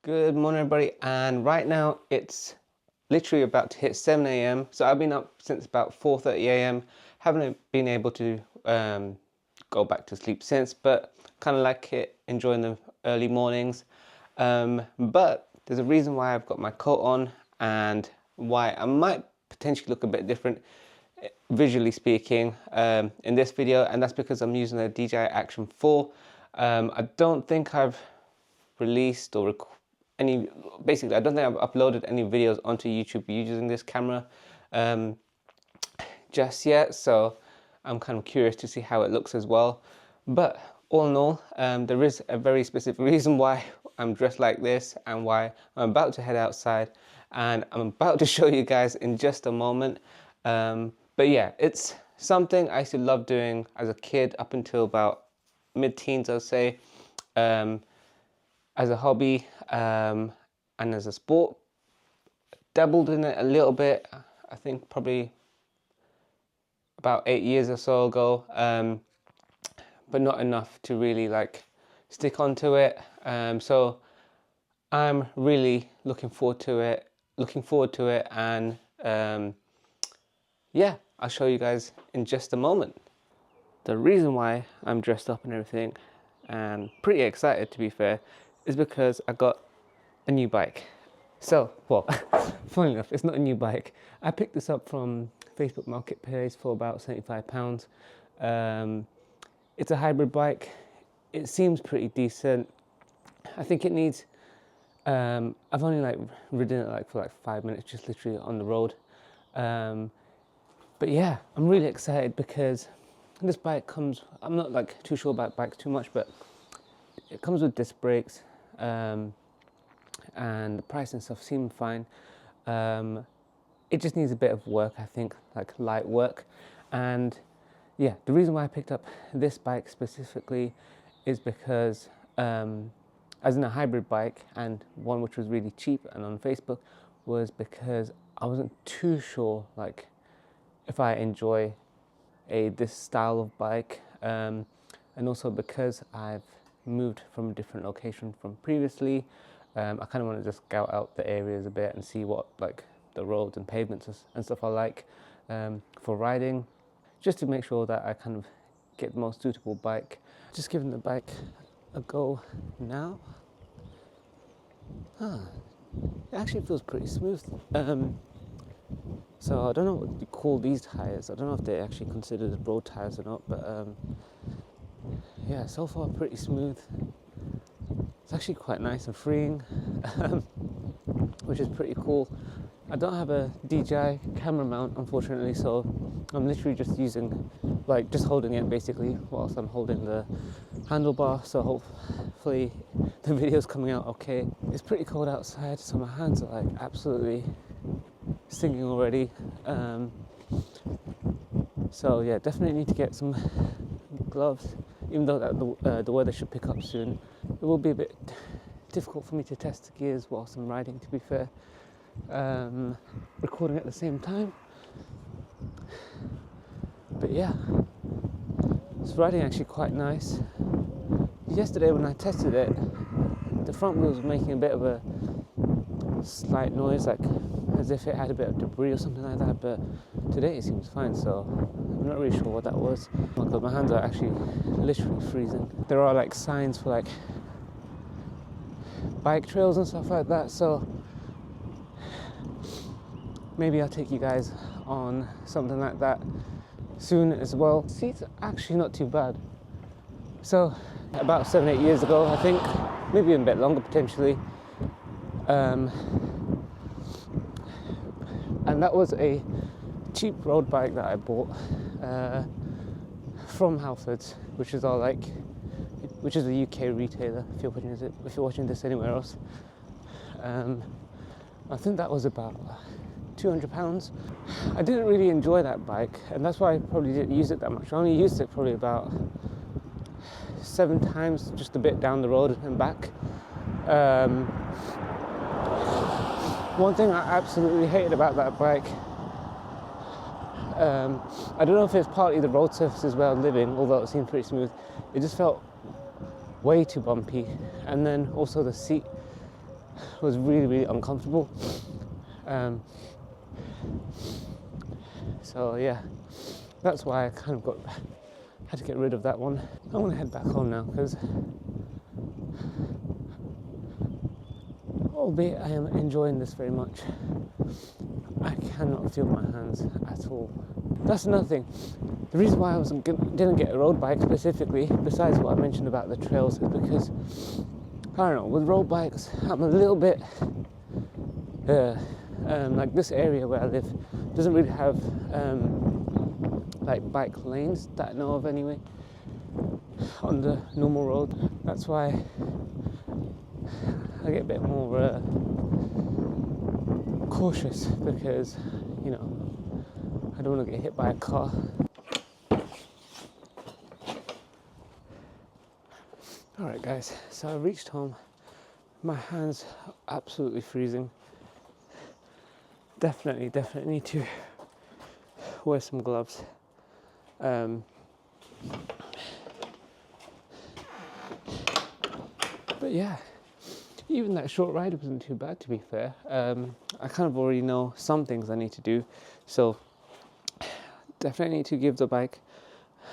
Good morning, everybody, and right now it's literally about to hit 7 a.m. So I've been up since about 4:30 a.m. Haven't been able to go back to sleep since, but kind of like it, enjoying the early mornings. But there's a reason why I've got my coat on and why I might potentially look a bit different visually speaking in this video, and that's because I'm using a DJI Action 4. I don't think I've released or basically I don't think I've uploaded any videos onto YouTube using this camera just yet, so I'm kind of curious to see how it looks as well. But all in all, there is a very specific reason why I'm dressed like this and why I'm about to head outside, and I'm about to show you guys in just a moment. But yeah, it's something I used to love doing as a kid up until about mid-teens, I'd say, as a hobby and as a sport. Dabbled in it a little bit, I think probably about 8 years or so ago, but not enough to really like stick onto it. So I'm really looking forward to it, and yeah, I'll show you guys in just a moment. The reason why I'm dressed up and everything, and pretty excited to be fair, is because I got a new bike. So, well, funny enough, it's not a new bike. I picked this up from Facebook Marketplace for about £75. It's a hybrid bike. It seems pretty decent. I think it needs, I've only ridden it for 5 minutes, just literally on the road. But yeah, I'm really excited because this bike comes, I'm not too sure about bikes too much, but it comes with disc brakes, and the price and stuff seem fine. It just needs a bit of work, I think, like light work. And yeah, the reason why I picked up this bike specifically is because as in a hybrid bike, and one which was really cheap and on Facebook, was because I wasn't too sure if I enjoy this style of bike, and also because I've moved from a different location from previously. I kind of want to just scout out the areas a bit and see what the roads and pavements and stuff are like for riding, just to make sure that I kind of get the most suitable bike. Just giving the bike a go now. It actually feels pretty smooth. So I don't know what you call these tires. I don't know if they're actually considered road tires or not, but yeah, so far pretty smooth. It's actually quite nice and freeing, which is pretty cool. I don't have a DJI camera mount, unfortunately, so I'm literally just using, just holding it basically whilst I'm holding the handlebar, so hopefully the video's coming out okay. It's pretty cold outside, so my hands are absolutely stinging already. So yeah, definitely need to get some gloves, even though the weather should pick up soon. It will be a bit difficult for me to test the gears whilst I'm riding, to be fair, recording at the same time. But yeah, it's riding actually quite nice. Yesterday when I tested it, the front wheels were making a bit of a slight noise, as if it had a bit of debris or something like that, but today it seems fine, so I'm not really sure what that was. Oh my god, my hands are actually literally freezing. There are signs for bike trails and stuff like that, so maybe I'll take you guys on something like that soon as well. Seats are actually not too bad. So about 7-8 years ago, I think, maybe even a bit longer potentially, and that was a cheap road bike that I bought from Halfords, which is which is a UK retailer. If you're watching this anywhere else, I think that was about £200. I didn't really enjoy that bike, and that's why I probably didn't use it that much. I only used it probably about 7 times, just a bit down the road and back. One thing I absolutely hated about that bike, I don't know if it's partly the road surfaces where I'm living, although it seemed pretty smooth, it just felt way too bumpy. And then also the seat was really, really uncomfortable. So yeah, that's why I kind of had to get rid of that one. I want to head back home now because, albeit I am enjoying this very much, I cannot feel my hands at all. That's another thing. The reason why I didn't get a road bike specifically, besides what I mentioned about the trails, is because, I don't know, with road bikes, I'm a little bit, like this area where I live doesn't really have like bike lanes that I know of anyway, on the normal road. That's why I get a bit more cautious, because, you know, I don't want to get hit by a car. Alright guys, so I reached home. My hands are absolutely freezing. Definitely need to wear some gloves. But yeah, even that short ride wasn't too bad, to be fair. I kind of already know some things I need to do, so definitely need to give the bike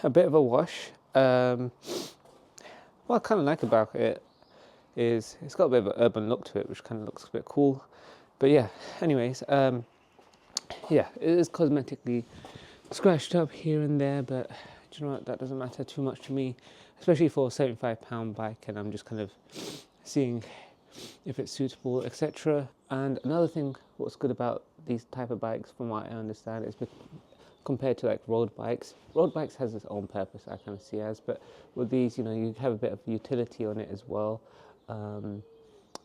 a bit of a wash. What I kind of like about it is it's got a bit of an urban look to it, which kind of looks a bit cool. But yeah, anyways, yeah, it is cosmetically scratched up here and there, but do you know what, that doesn't matter too much to me, especially for a £75 bike, and I'm just kind of seeing if it's suitable, etc. And another thing, what's good about these type of bikes, from what I understand, is compared to like road bikes has its own purpose, I kind of see as, but with these, you know, you have a bit of utility on it as well,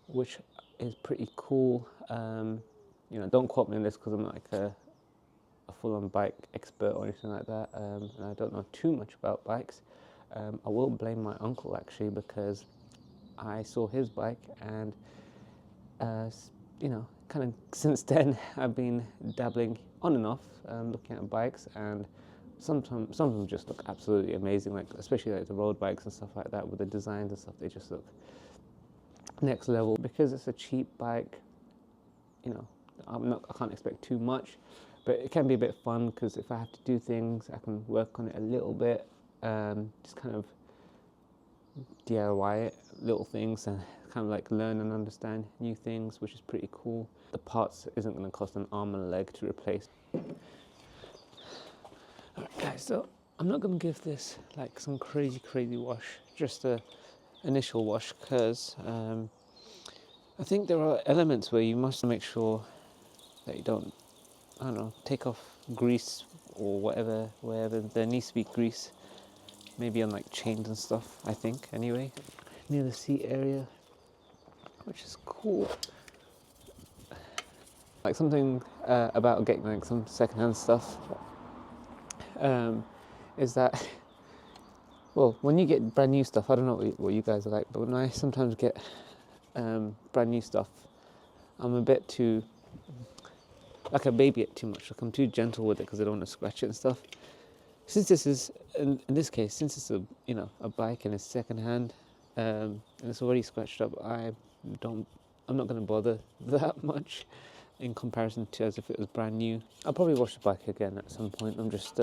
which is pretty cool. You know, don't quote me on this because I'm not like a full-on bike expert or anything like that, and I don't know too much about bikes. I will blame my uncle actually, because I saw his bike, and you know, kind of since then I've been dabbling on and off, looking at bikes, and some of them just look absolutely amazing, like especially like the road bikes and stuff like that, with the designs and stuff, they just look next level. Because it's a cheap bike, you know, I can't expect too much, but it can be a bit fun, because if I have to do things, I can work on it a little bit, just kind of DIY it, little things, and kind of like learn and understand new things, which is pretty cool. The parts isn't going to cost an arm and a leg to replace. Alright guys, so I'm not going to give this like some crazy wash, just a initial wash, because I think there are elements where you must make sure that you don't, I don't know, take off grease or whatever, wherever there needs to be grease, maybe on like chains and stuff, I think, anyway, near the seat area, which is cool. Like something about getting like some secondhand stuff is that, well, when you get brand new stuff, I don't know what you guys are like, but when I sometimes get brand new stuff, I'm a bit too, like I baby it too much, like I'm too gentle with it because I don't want to scratch it and stuff. Since this is, in this case, since it's a, you know, a bike and it's secondhand, and it's already scratched up, I'm not going to bother that much in comparison to as if it was brand new. I'll probably wash the bike again at some point. I'm just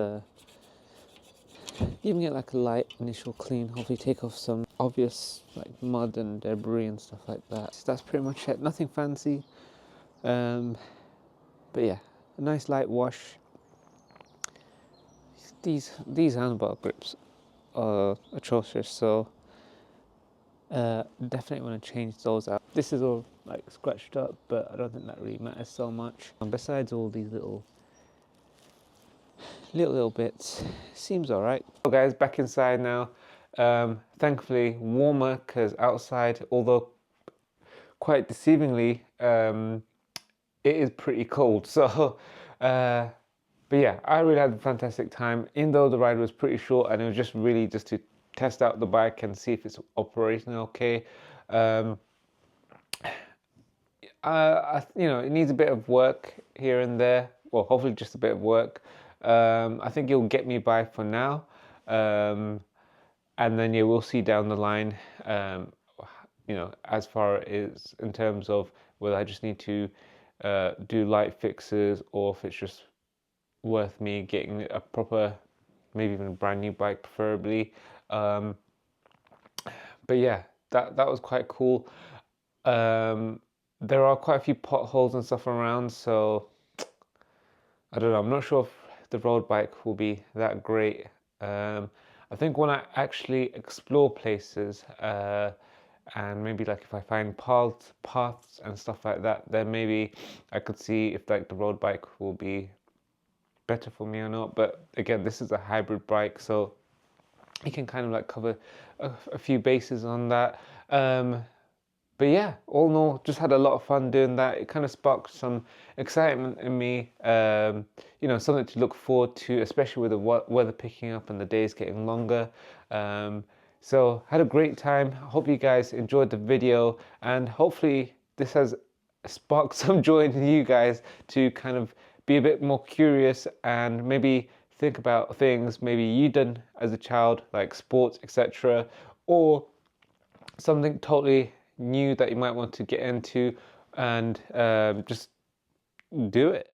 giving it like a light initial clean, hopefully take off some obvious like mud and debris and stuff like that. So that's pretty much it, nothing fancy, but yeah, a nice light wash. These handlebar grips are atrocious, so definitely want to change those out. This is all like scratched up, but I don't think that really matters so much. And besides all these little bits, seems all right. So guys, back inside now. Thankfully warmer, because outside, although quite deceivingly, it is pretty cold. So but yeah, I really had a fantastic time, even though the ride was pretty short, and it was just really just to test out the bike and see if it's operating okay. You know, it needs a bit of work here and there. Well, hopefully just a bit of work. I think it'll get me by for now. And then yeah, we'll see down the line you know, as far as in terms of whether I just need to do light fixes, or if it's just worth me getting a proper, maybe even a brand new bike preferably. Um, but yeah, that was quite cool. There are quite a few potholes and stuff around, so I don't know. I'm not sure if the road bike will be that great. I think when I actually explore places, and maybe like if I find paths and stuff like that, then maybe I could see if like the road bike will be better for me or not. But again, this is a hybrid bike, so you can kind of like cover a few bases on that. But yeah, all in all, just had a lot of fun doing that. It kind of sparked some excitement in me. You know, something to look forward to, especially with the weather picking up and the days getting longer. So had a great time. Hope you guys enjoyed the video, and hopefully this has sparked some joy in you guys to kind of be a bit more curious and maybe think about things maybe you done as a child, like sports, etc., or something totally new that you might want to get into, and just do it.